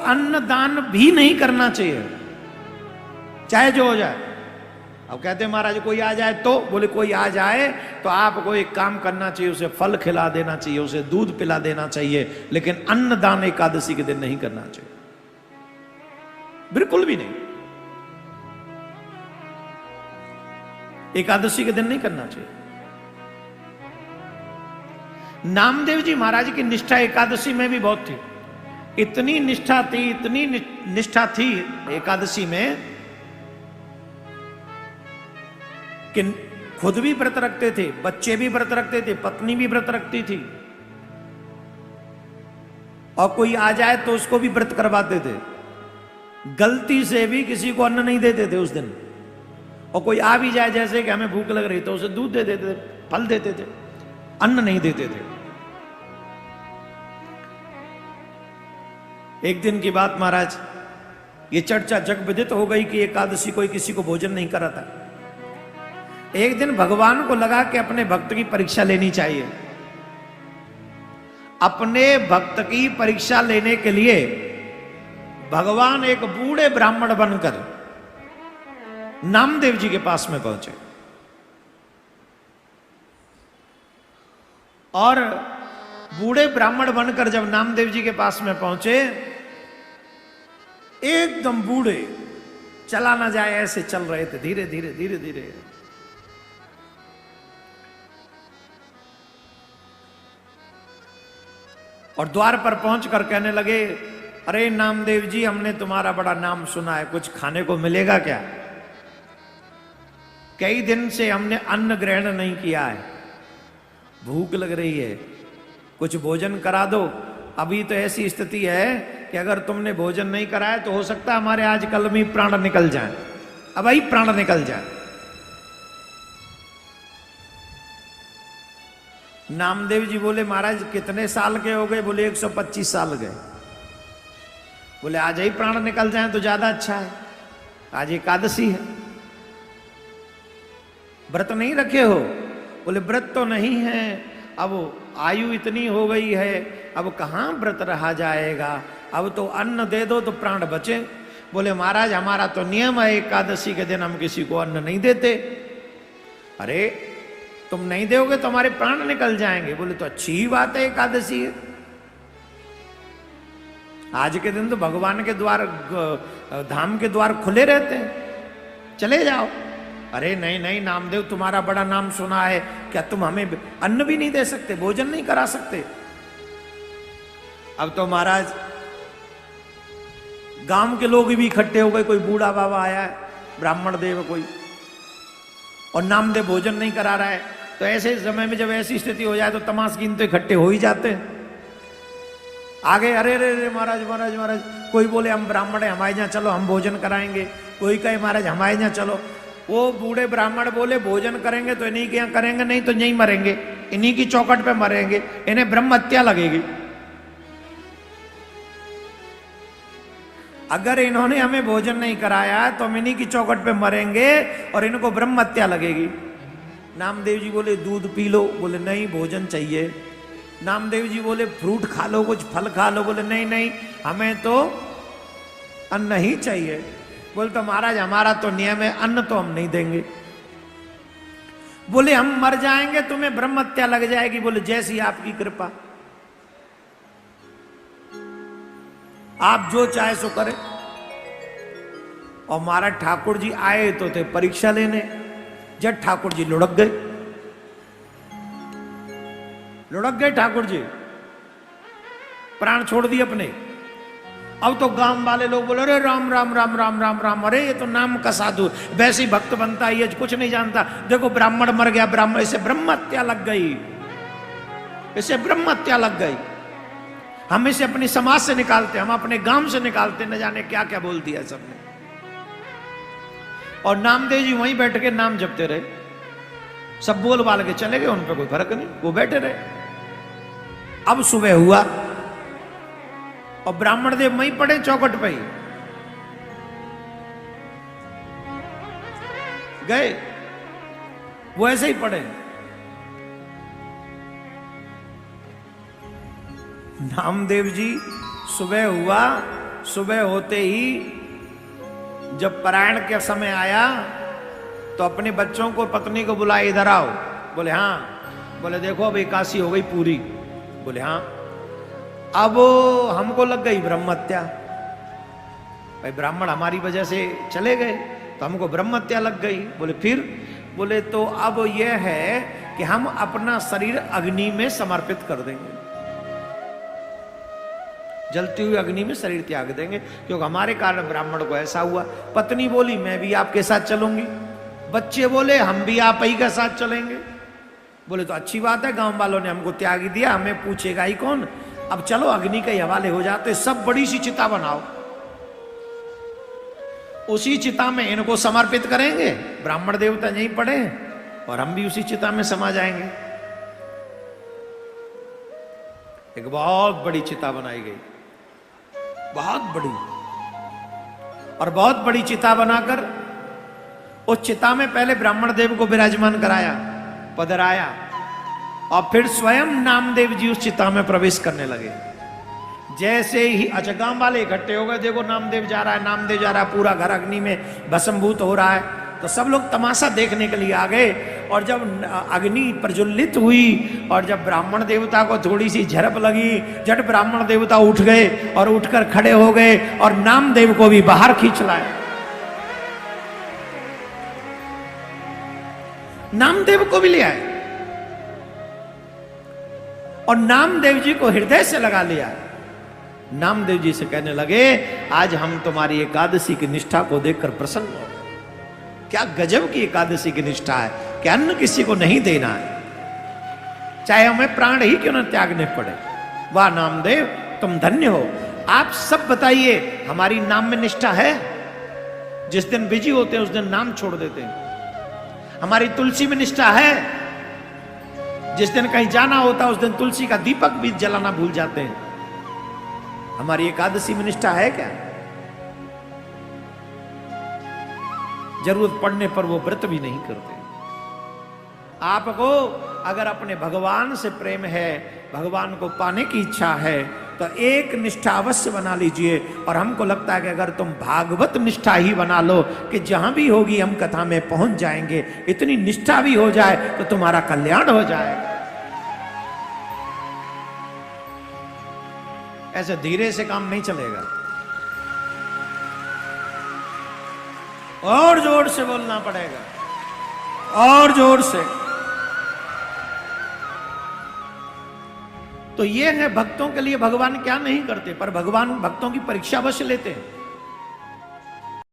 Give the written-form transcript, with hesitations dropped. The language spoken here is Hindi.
अन्न दान भी नहीं करना चाहिए, चाहे जो हो जाए। अब कहते हैं महाराज कोई आ जाए तो, बोले कोई आ जाए तो आपको एक काम करना चाहिए, उसे फल खिला देना चाहिए, उसे दूध पिला देना चाहिए, लेकिन अन्नदान एकादशी के दिन नहीं करना चाहिए, बिल्कुल भी नहीं। एकादशी के दिन नहीं करना चाहिए। नामदेव जी महाराज की निष्ठा एकादशी में भी बहुत थी, इतनी निष्ठा थी, इतनी निष्ठा थी एकादशी में कि खुद भी व्रत रखते थे, बच्चे भी व्रत रखते थे, पत्नी भी व्रत रखती थी, और कोई आ जाए तो उसको भी व्रत करवाते थे। गलती से भी किसी को अन्न नहीं देते थे उस दिन, और कोई आ भी जाए जैसे कि हमें भूख लग रही तो उसे दूध दे देते थे, फल देते थे, अन्न नहीं देते थे। एक दिन की बात महाराज, ये चर्चा जग विदित हो गई कि एकादशी कोई किसी को भोजन नहीं करा था। एक दिन भगवान को लगा कि अपने भक्त की परीक्षा लेनी चाहिए। अपने भक्त की परीक्षा लेने के लिए भगवान एक बूढ़े ब्राह्मण बनकर नामदेव जी के पास में पहुंचे, और बूढ़े ब्राह्मण बनकर जब नामदेव जी के पास में पहुंचे, एकदम बूढ़े, चला ना जाए ऐसे चल रहे थे, धीरे धीरे धीरे धीरे। और द्वार पर पहुंचकर कहने लगे, अरे नामदेव जी, हमने तुम्हारा बड़ा नाम सुना है, कुछ खाने को मिलेगा क्या? कई दिन से हमने अन्न ग्रहण नहीं किया है, भूख लग रही है, कुछ भोजन करा दो। अभी तो ऐसी स्थिति है कि अगर तुमने भोजन नहीं कराया तो हो सकता है हमारे आज कल में प्राण निकल जाए, अब ही प्राण निकल जाए। नामदेव जी बोले, महाराज कितने साल के हो गए? बोले 125 साल गए। बोले आज ही प्राण निकल जाए तो ज्यादा अच्छा है, आज एकादशी है, व्रत नहीं रखे हो? बोले व्रत तो नहीं है, अब आयु इतनी हो गई है, अब कहाँ व्रत रहा जाएगा, अब तो अन्न दे दो तो प्राण बचे। बोले महाराज हमारा तो नियम है, एकादशी के दिन हम किसी को अन्न नहीं देते। अरे तुम नहीं दोगे तो हमारे प्राण निकल जाएंगे। बोले तो अच्छी बात है, एकादशी है, आज के दिन तो भगवान के द्वार, धाम के द्वार खुले रहते हैं, चले जाओ। अरे नहीं नहीं नामदेव, तुम्हारा बड़ा नाम सुना है, क्या तुम हमें अन्न भी नहीं दे सकते, भोजन नहीं करा सकते? अब तो महाराज गांव के लोग भी इकट्ठे हो गए, कोई बूढ़ा बाबा आया है, ब्राह्मण देव कोई, और नामदेव भोजन नहीं करा रहा है। तो ऐसे समय में जब ऐसी स्थिति हो जाए तो तमाशकीन तो इकट्ठे हो ही जाते हैं। आगे अरे अरे अरे महाराज महाराज महाराज, कोई बोले हम ब्राह्मण है, हमारे यहाँ चलो हम भोजन कराएंगे, कोई कहे महाराज हमारे यहाँ चलो। वो बूढ़े ब्राह्मण बोले भोजन करेंगे तो इन्हीं के यहाँ करेंगे, नहीं तो यहीं मरेंगे, इन्हीं की चौखट पे मरेंगे, इन्हें ब्रह्म हत्या लगेगी। अगर इन्होंने हमें भोजन नहीं कराया तो हम इन्हीं की चौखट पे मरेंगे और इनको ब्रह्म हत्या लगेगी। नामदेव जी बोले दूध पी लो। बोले नहीं, भोजन चाहिए। नामदेव जी बोले फ्रूट खा लो, कुछ फल खा लो। बोले नहीं नहीं, हमें तो अन्न ही चाहिए। बोले तो महाराज हमारा तो नियम है, अन्न तो हम नहीं देंगे। बोले हम मर जाएंगे, तुम्हें ब्रह्म हत्या लग जाएगी। बोले जैसी आपकी कृपा, आप जो चाहे सो करें। और महाराज ठाकुर जी आए तो थे परीक्षा लेने, जब ठाकुर जी लुढ़क गए, लुढ़क गए ठाकुर जी, प्राण छोड़ दिए अपने। अब तो गांव वाले लोग बोले अरे राम राम राम राम राम राम, अरे ये तो नाम का साधु, वैसे ही भक्त बनता है, ये कुछ नहीं जानता, देखो ब्राह्मण मर गया, ब्राह्मण, इसे ब्रह्म हत्या लग गई, इसे ब्रह्म हत्या लग गई। हम इसे अपनी समाज से निकालते, हम अपने गांव से निकालते, न जाने क्या क्या बोल दिया सबने। और नामदेव जी वहीं बैठ के नाम जपते रहे, सब बोल बाल के चले गए, उन पर कोई फर्क नहीं, वो बैठे रहे। अब सुबह हुआ और ब्राह्मण देव वहीं पड़े चौखट पे ही गए, वो ऐसे ही पड़े। नामदेव जी सुबह हुआ, सुबह होते ही जब पारायण का समय आया तो अपने बच्चों को, पत्नी को बुलाया, इधर आओ। बोले हाँ। बोले देखो अब एकादशी हो गई पूरी। बोले हाँ। अब हमको लग गई ब्रह्म हत्या। भाई ब्राह्मण हमारी वजह से चले गए तो हमको ब्रह्म हत्या लग गई। बोले फिर? बोले तो अब यह है कि हम अपना शरीर अग्नि में समर्पित कर देंगे, जलती हुई अग्नि में शरीर त्याग देंगे, क्योंकि हमारे कारण ब्राह्मण को ऐसा हुआ। पत्नी बोली मैं भी आपके साथ चलूंगी। बच्चे बोले हम भी आप ही के साथ चलेंगे। बोले तो अच्छी बात है, गांव वालों ने हमको त्याग दिया, हमें पूछेगा ही कौन। अब चलो अग्नि के हवाले हो जाते, सब बड़ी सी चिता बनाओ, उसी चिता में इनको समर्पित करेंगे। ब्राह्मण देवता यहीं पड़े और हम भी उसी चिता में समा जाएंगे। एक बहुत बड़ी चिता बनाई गई, बहुत बड़ी, और बहुत बड़ी चिता बनाकर उस चिता में पहले ब्राह्मण देव को विराजमान कराया, पधराया, और फिर स्वयं नामदेव जी उस चिता में प्रवेश करने लगे। जैसे ही अचगाम वाले इकट्ठे हो गए, देखो नामदेव जा रहा है, नामदेव जा रहा है, पूरा घर अग्नि में भस्मभूत हो रहा है, तो सब लोग तमाशा देखने के लिए आ गए। और जब अग्नि प्रज्वलित हुई और जब ब्राह्मण देवता को थोड़ी सी झड़प लगी, झट ब्राह्मण देवता उठ गए और उठकर खड़े हो गए और नामदेव को भी बाहर खींच लाए। नामदेव को भी ले आए और नामदेव जी को हृदय से लगा लिया। नामदेव जी से कहने लगे आज हम तुम्हारी एकादशी की निष्ठा को देखकर प्रसन्न हो। क्या गजब की एकादशी की निष्ठा है कि अन्न किसी को नहीं देना है, चाहे हमें प्राण ही क्यों न त्यागने पड़े। वाह नामदेव तुम धन्य हो। आप सब बताइए हमारी नाम में निष्ठा है? जिस दिन बिजी होते हैं उस दिन नाम छोड़ देते हैं। हमारी तुलसी में निष्ठा है? जिस दिन कहीं जाना होता है उस दिन तुलसी का दीपक भी जलाना भूल जाते हैं। हमारी एकादशी में निष्ठा है क्या? जरूरत पड़ने पर वो व्रत भी नहीं करते। आपको अगर अपने भगवान से प्रेम है, भगवान को पाने की इच्छा है, तो एक निष्ठा अवश्य बना लीजिए। और हमको लगता है कि अगर तुम भागवत निष्ठा ही बना लो कि जहां भी होगी हम कथा में पहुंच जाएंगे, इतनी निष्ठा भी हो जाए तो तुम्हारा कल्याण हो जाएगा। ऐसे धीरे से काम नहीं चलेगा, और जोर से बोलना पड़ेगा, और जोर से। तो ये है भक्तों के लिए भगवान क्या नहीं करते, पर भगवान भक्तों की परीक्षा अवश्य लेते हैं।